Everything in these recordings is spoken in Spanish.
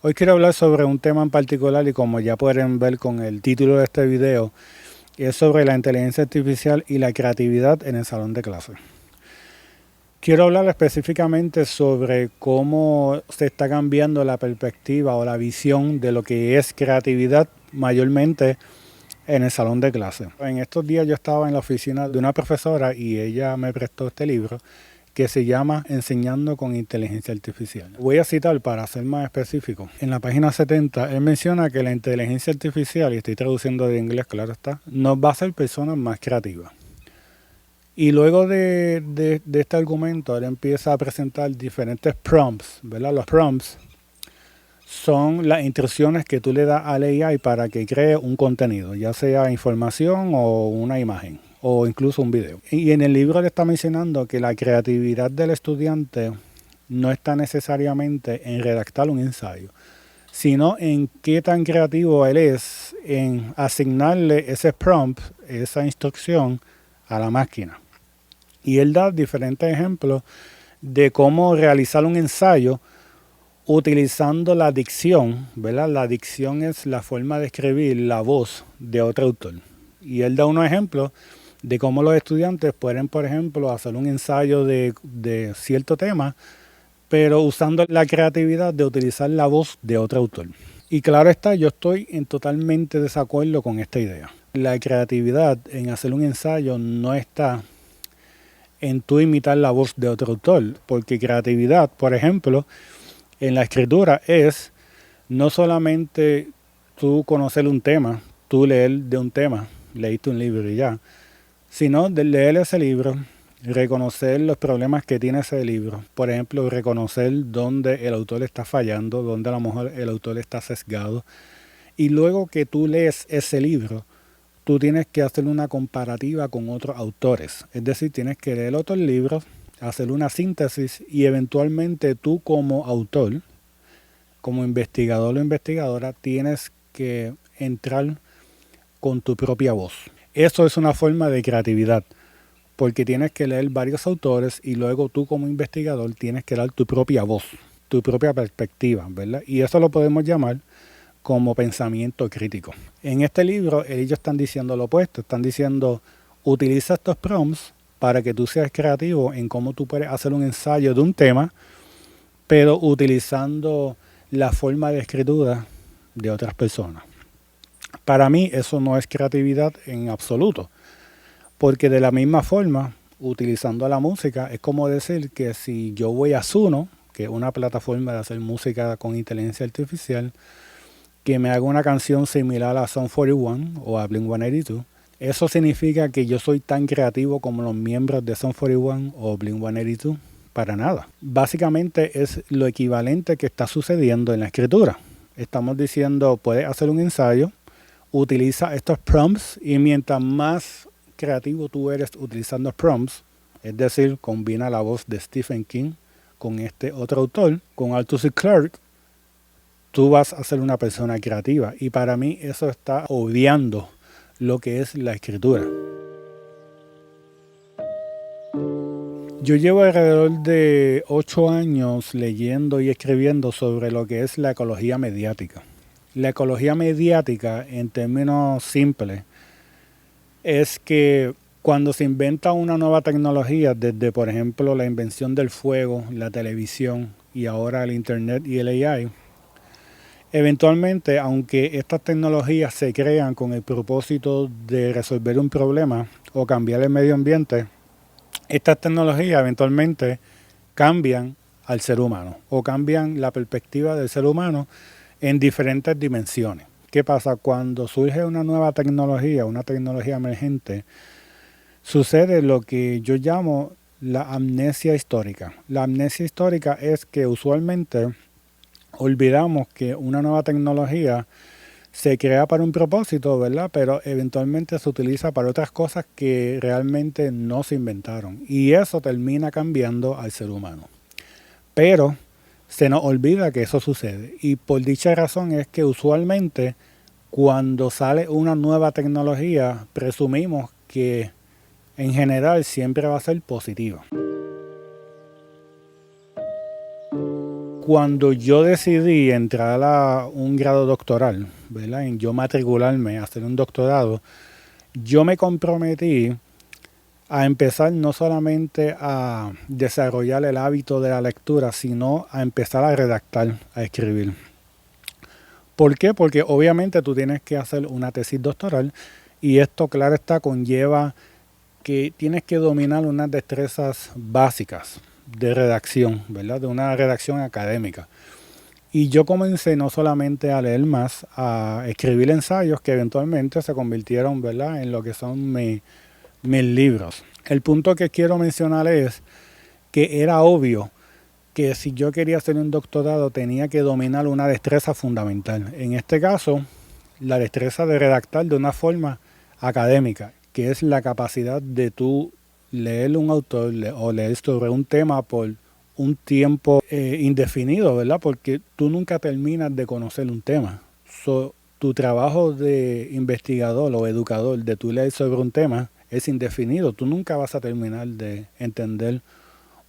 Hoy quiero hablar sobre un tema en particular y como ya pueden ver con el título de este video, es sobre la inteligencia artificial y la creatividad en el salón de clase. Quiero hablar específicamente sobre cómo se está cambiando la perspectiva o la visión de lo que es creatividad mayormente en el salón de clase. En estos días yo estaba en la oficina de una profesora y ella me prestó este libro que se llama Enseñando con Inteligencia Artificial. Voy a citar para ser más específico. En la página 70, él menciona que la inteligencia artificial, y estoy traduciendo de inglés, claro está, nos va a hacer personas más creativas. Y luego de este argumento, él empieza a presentar diferentes prompts, ¿verdad? Los prompts son las instrucciones que tú le das al AI para que cree un contenido, ya sea información o una imagen, o incluso un video. Y en el libro le está mencionando que la creatividad del estudiante no está necesariamente en redactar un ensayo, sino en qué tan creativo él es en asignarle ese prompt, esa instrucción a la máquina. Y él da diferentes ejemplos de cómo realizar un ensayo utilizando la dicción, ¿verdad? La dicción es la forma de escribir la voz de otro autor. Y él da unos ejemplos de cómo los estudiantes pueden, por ejemplo, hacer un ensayo de cierto tema, pero usando la creatividad de utilizar la voz de otro autor. Y claro está, yo estoy en totalmente desacuerdo con esta idea. La creatividad en hacer un ensayo no está en tú imitar la voz de otro autor, porque creatividad, por ejemplo, en la escritura es no solamente tú conocer un tema, tú leer de un tema, leíste un libro y ya, sino de leer ese libro, reconocer los problemas que tiene ese libro. Por ejemplo, reconocer dónde el autor está fallando, dónde a lo mejor el autor está sesgado. Y luego que tú lees ese libro, tú tienes que hacer una comparativa con otros autores. Es decir, tienes que leer otros libros, hacer una síntesis y eventualmente tú como autor, como investigador o investigadora, tienes que entrar con tu propia voz. Eso es una forma de creatividad, porque tienes que leer varios autores y luego tú como investigador tienes que dar tu propia voz, tu propia perspectiva, ¿verdad? Y eso lo podemos llamar como pensamiento crítico. En este libro ellos están diciendo lo opuesto, están diciendo utiliza estos prompts para que tú seas creativo en cómo tú puedes hacer un ensayo de un tema, pero utilizando la forma de escritura de otras personas. Para mí eso no es creatividad en absoluto, porque de la misma forma, utilizando la música, es como decir que si yo voy a Suno, que es una plataforma de hacer música con inteligencia artificial, que me haga una canción similar a Sum 41 o a Blink-182, eso significa que yo soy tan creativo como los miembros de Sum 41 o Blink-182. Para nada. Básicamente es lo equivalente que está sucediendo en la escritura. Estamos diciendo, puedes hacer un ensayo, utiliza estos prompts y mientras más creativo tú eres utilizando prompts, es decir, combina la voz de Stephen King con este otro autor, con Arthur C. Clarke, tú vas a ser una persona creativa. Y para mí eso está obviando lo que es la escritura. Yo llevo alrededor de 8 años leyendo y escribiendo sobre lo que es la ecología mediática. La ecología mediática, en términos simples, es que cuando se inventa una nueva tecnología, desde por ejemplo la invención del fuego, la televisión y ahora el internet y el AI, eventualmente, aunque estas tecnologías se crean con el propósito de resolver un problema o cambiar el medio ambiente, estas tecnologías eventualmente cambian al ser humano o cambian la perspectiva del ser humano en diferentes dimensiones. ¿Qué pasa? Cuando surge una nueva tecnología, una tecnología emergente, sucede lo que yo llamo la amnesia histórica. La amnesia histórica es que usualmente olvidamos que una nueva tecnología se crea para un propósito, ¿verdad? Pero eventualmente se utiliza para otras cosas que realmente no se inventaron. Y eso termina cambiando al ser humano. Pero se nos olvida que eso sucede. Y por dicha razón es que usualmente cuando sale una nueva tecnología, presumimos que en general siempre va a ser positiva. Cuando yo decidí entrar a un grado doctoral, ¿verdad? En yo matricularme a hacer un doctorado, yo me comprometí a empezar no solamente a desarrollar el hábito de la lectura, sino a empezar a redactar, a escribir. ¿Por qué? Porque obviamente tú tienes que hacer una tesis doctoral y esto, claro está, conlleva que tienes que dominar unas destrezas básicas de redacción, ¿verdad? De una redacción académica. Y yo comencé no solamente a leer más, a escribir ensayos que eventualmente se convirtieron, ¿verdad?, en lo que son mis libros. El punto que quiero mencionar es que era obvio que si yo quería hacer un doctorado tenía que dominar una destreza fundamental. En este caso, la destreza de redactar de una forma académica, que es la capacidad de tú leer un autor o leer sobre un tema por un tiempo indefinido, ¿verdad? Porque tú nunca terminas de conocer un tema. Tu trabajo de investigador o educador de tú leer sobre un tema es indefinido. Tú nunca vas a terminar de entender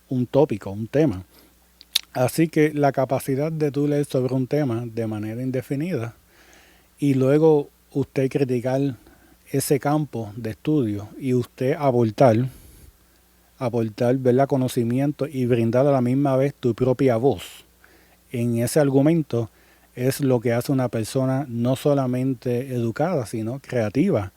un tópico, un tema. Así que la capacidad de tú leer sobre un tema de manera indefinida y luego usted criticar ese campo de estudio y usted aportar, ¿verdad?, conocimiento y brindar a la misma vez tu propia voz en ese argumento es lo que hace una persona no solamente educada, sino creativa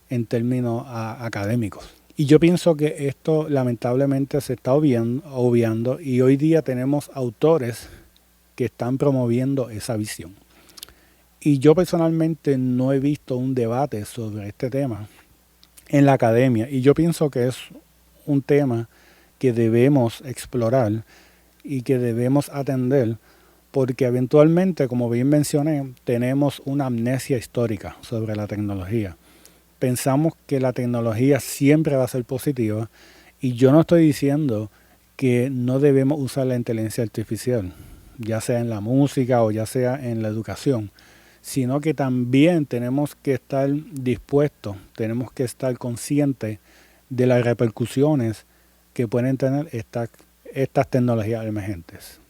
en términos académicos. Y yo pienso que esto lamentablemente se está obviando y hoy día tenemos autores que están promoviendo esa visión. Y yo personalmente no he visto un debate sobre este tema en la academia y yo pienso que es un tema que debemos explorar y que debemos atender porque eventualmente, como bien mencioné, tenemos una amnesia histórica sobre la tecnología. Pensamos que la tecnología siempre va a ser positiva y yo no estoy diciendo que no debemos usar la inteligencia artificial, ya sea en la música o ya sea en la educación, sino que también tenemos que estar dispuestos, tenemos que estar conscientes de las repercusiones que pueden tener estas tecnologías emergentes.